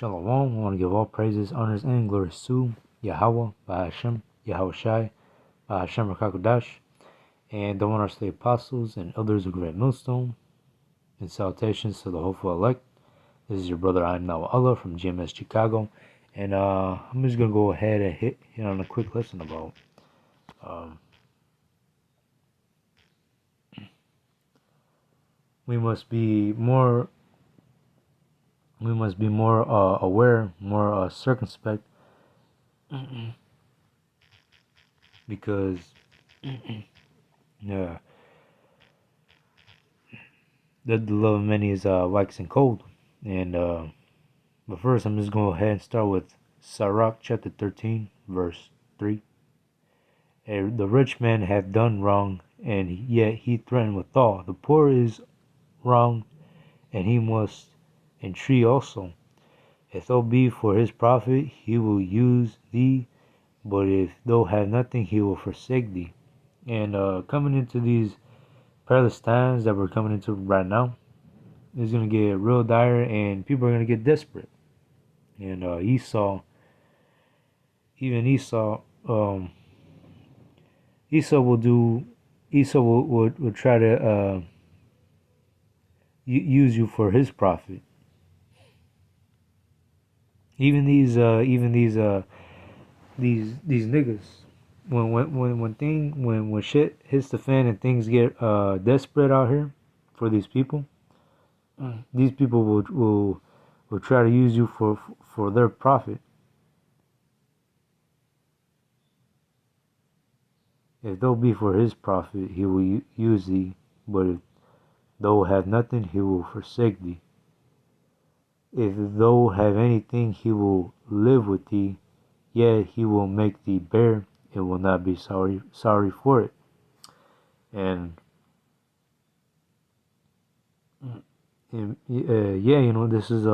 Shalom. I want to give all praises, honors, and glories to Yahweh, Bahashem, Yahweh Shai, Bahashem Rakakodash, and the one our slave apostles and elders of Great Millstone, and salutations to the hopeful elect. This is your brother, I am now Allah from GMS Chicago, and I'm just going to go ahead and hit on a quick lesson about we must be more aware, more circumspect, because yeah, the love of many is waxing cold. And but first, I'm just going to go ahead and start with Sirach chapter 13, verse 3. The rich man hath done wrong, and yet he threatened withal. The poor is wrong, and he must entreat also. If thou be for his profit, he will use thee, but if thou have nothing, he will forsake thee. And coming into these perilous times that we're coming into right now, it's going to get real dire, and people are going to get desperate. And Esau will try to use you for his profit. Even these niggas, when shit hits the fan and things get desperate out here for these people will try to use you for their profit. If thou be for his profit, he will use thee, but if thou have nothing, he will forsake thee. If thou have anything, he will live with thee, yet he will make thee bear, and will not be sorry for it. And this is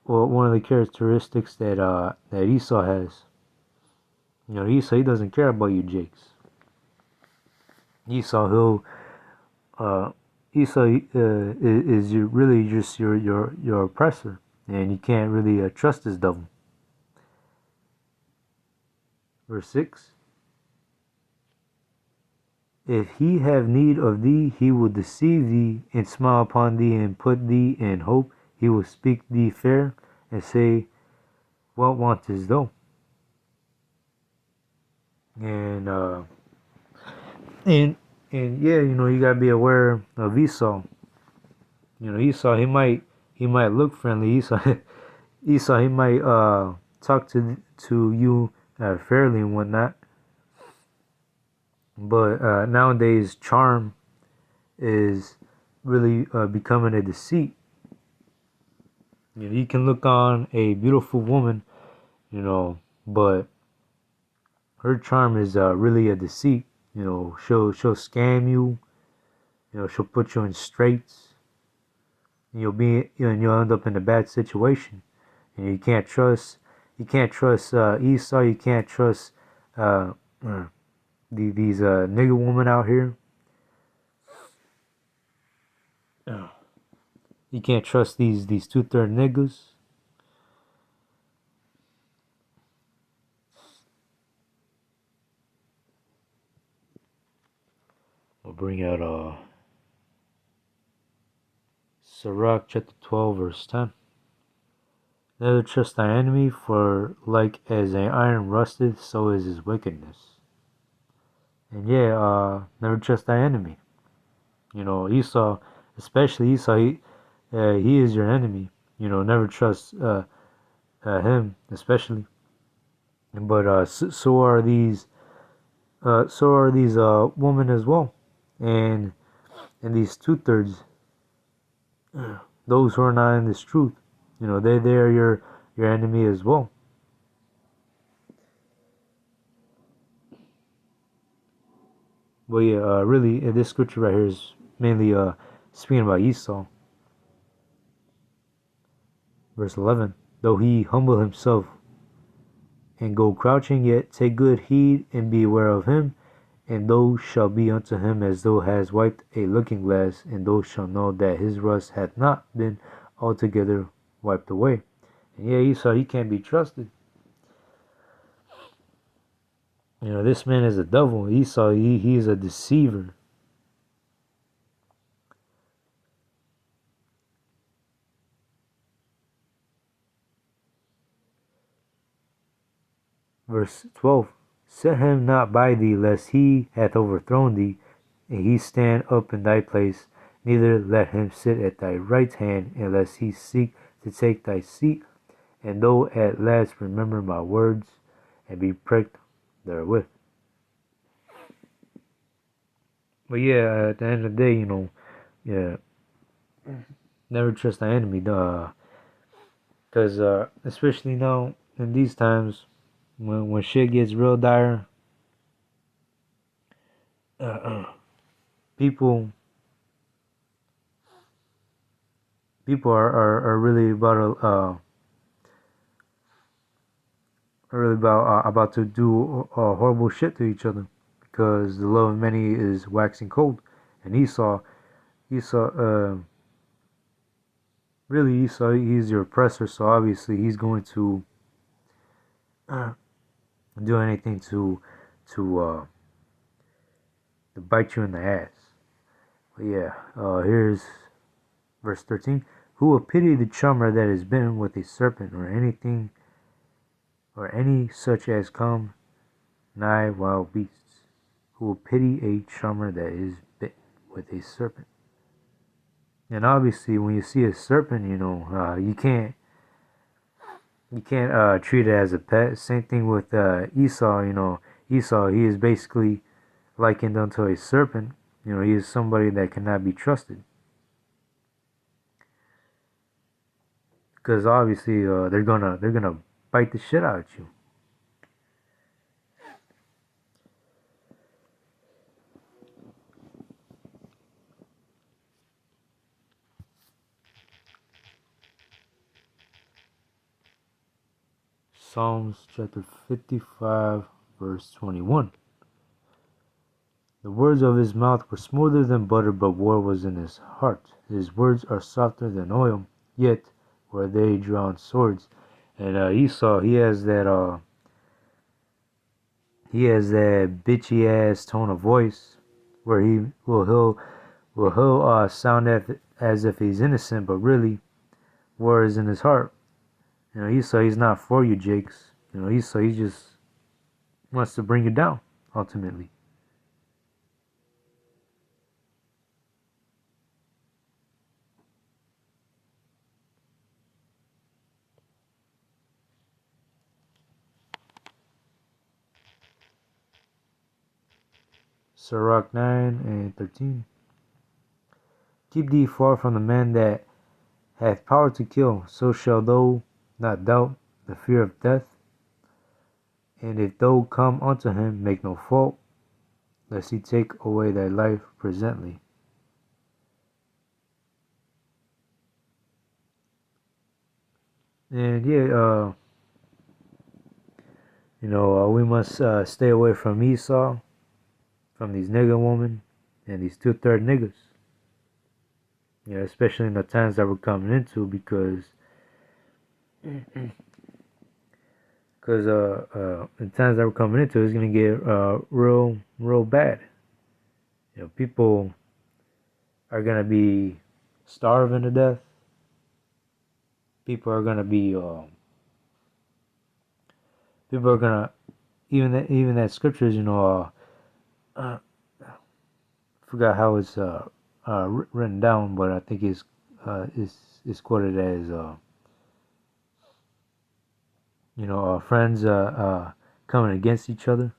one of the characteristics that Esau has. Esau, he doesn't care about you jakes. Esau is really just your oppressor, and you can't really trust this devil. Verse 6. If he have need of thee, he will deceive thee, and smile upon thee, and put thee in hope. He will speak thee fair, and say, what wantest thou? And yeah, you gotta be aware of Esau. Esau, he might look friendly. Esau, he might talk to you fairly and whatnot. But nowadays, charm is really becoming a deceit. You can look on a beautiful woman, but her charm is really a deceit. She'll scam you. She'll put you in straits. And you'll end up in a bad situation. And you can't trust Esau. You can't trust these nigger women out here. You can't trust these 2/3 niggas. We'll bring out Sirach chapter 12 verse 10. Never trust thy enemy, for like as an iron rusteth, so is his wickedness. And yeah, never trust thy enemy. Esau, especially Esau, he is your enemy. Never trust him, especially. But so are these women as well, and these 2/3, those who are not in this truth, they are your enemy as well. But yeah, really, this scripture right here is mainly speaking about Esau. Verse 11. Though he humble himself and go crouching, yet take good heed and be aware of him, and those shall be unto him as thou hast wiped a looking glass, and those shall know that his rust hath not been altogether wiped away. And yeah, Esau, he can't be trusted. This man is a devil. Esau, he's a deceiver. Verse 12. Set him not by thee, lest he hath overthrown thee, and he stand up in thy place. Neither let him sit at thy right hand, unless he seek to take thy seat. And thou at last remember my words, and be pricked therewith. But yeah, at the end of the day, yeah, never trust the enemy, because especially now in these times, when shit gets real dire, uh, people people are really about to do horrible shit to each other, because the love of many is waxing cold. And Esau, really Esau, he's your oppressor, so obviously he's going to uh, do anything to bite you in the ass. But yeah, here's verse 13. Who will pity the charmer that is bitten with a serpent, or anything, or any such as come nigh wild beasts? Who will pity a charmer that is bitten with a serpent? And obviously, when you see a serpent, you can't treat it as a pet. Same thing with Esau. Esau, he is basically likened unto a serpent. He is somebody that cannot be trusted, because obviously they're gonna bite the shit out of you. Psalms chapter 55, verse 21. The words of his mouth were smoother than butter, but war was in his heart. His words are softer than oil, yet were they drawn swords. And Esau, he has that bitchy ass tone of voice, where he'll sound as if he's innocent, but really war is in his heart. Esau, he's not for you, Jakes. Esau, he just wants to bring you down, ultimately. Sirach 9 and 13. Keep thee far from the man that hath power to kill, so shall thou not doubt the fear of death. And if thou come unto him, make no fault, lest he take away thy life presently. And yeah, we must stay away from Esau, from these nigger women, and these two-third niggas. Especially in the times that we're coming into, because in times that we're coming into, it's gonna get real bad. People are gonna be starving to death. People are gonna be people are gonna, even that scriptures, forgot how it's written down, but I think it's quoted as friends coming against each other.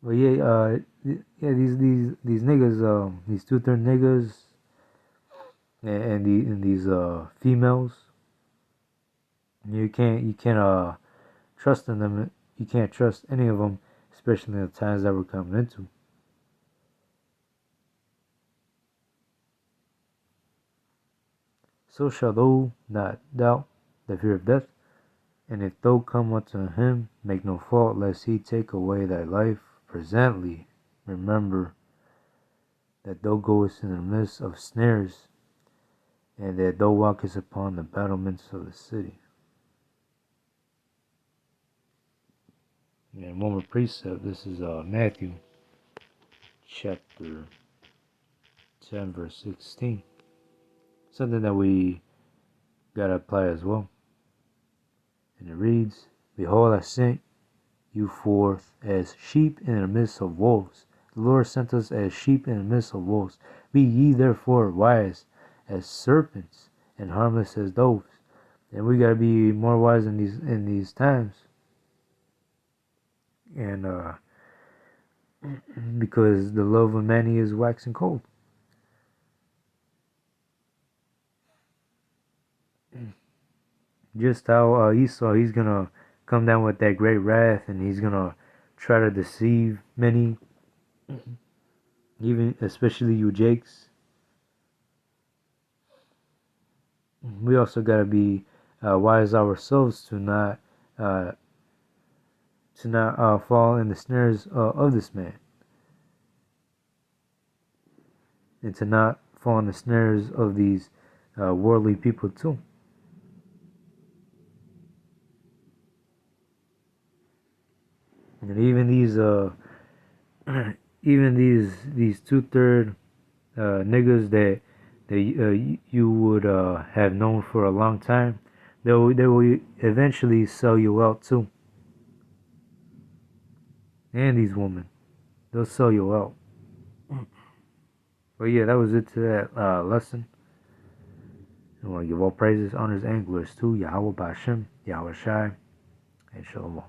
But yeah, these niggas, these two-third niggas, and these females, you can't trust in them. You can't trust any of them, especially in the times that we're coming into. So shall thou not doubt the fear of death. And if thou come unto him, make no fault, lest he take away thy life presently. Remember that thou goest in the midst of snares, and that thou walkest upon the battlements of the city. And one more precept. This is Matthew chapter 10, verse 16. Something that we gotta apply as well. And it reads, Behold, I sent you forth as sheep in the midst of wolves. The Lord sent us as sheep in the midst of wolves. Be ye therefore wise as serpents and harmless as doves. And we gotta be more wise in these times. And because the love of many is waxing cold. Just how Esau, he's gonna come down with that great wrath, and he's gonna try to deceive many, even especially you Jakes. We also gotta be wise ourselves to not fall in the snares of this man, and to not fall in the snares of these worldly people too. And even these even these 2/3 niggas that you would have known for a long time, they will eventually sell you out too. And these women, they'll sell you out. But yeah, that was it to that lesson. I want to give all praises, honors, and glories to Yahweh Ba'Shem, Yahweh Shai, and Shalom.